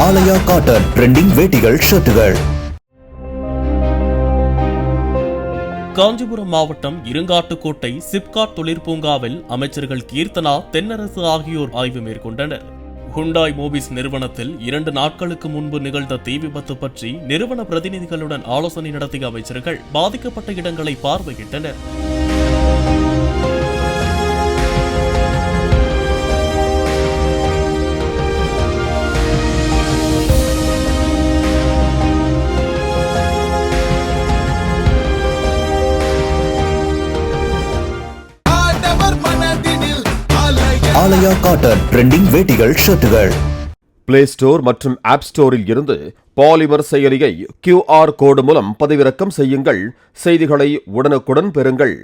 ஆலயா cotton trending வேட்டிகள் ஷர்ட்டுகள். Kanchipuram மாவட்டம் இருங்காட்டுக்கோட்டை சிப்காட் தொழிற்பூங்காவில் அமைச்சர்கள் கீர்த்தனா, தென்னரசு ஆகியோர் ஆய்வு மேற்கொண்டனர். ஹுண்டாய் மோபிஸ் நிறுவனத்தில் 2 நாட்களுக்கு முன்பு நிகழ்ந்த தீ விபத்து பற்றி நிறுவன பிரதிநிதிகளுடன் ஆலோசனை நடத்திய அமைச்சர்கள் பாதிக்கப்பட்ட இடங்களை பார்வையிட்டனர். ஆலயா காட்டன் ட்ரெண்டிங் வேட்டிகள் ஷர்ட்டுகள். பிளே ஸ்டோர் மற்றும் ஆப் ஸ்டோரில் இருந்து பாலிமர் செயலியை QR கோடு மூலம் பதிவிறக்கம் செய்யுங்கள். செய்திகளை உடனுக்குடன் பெறுங்கள்.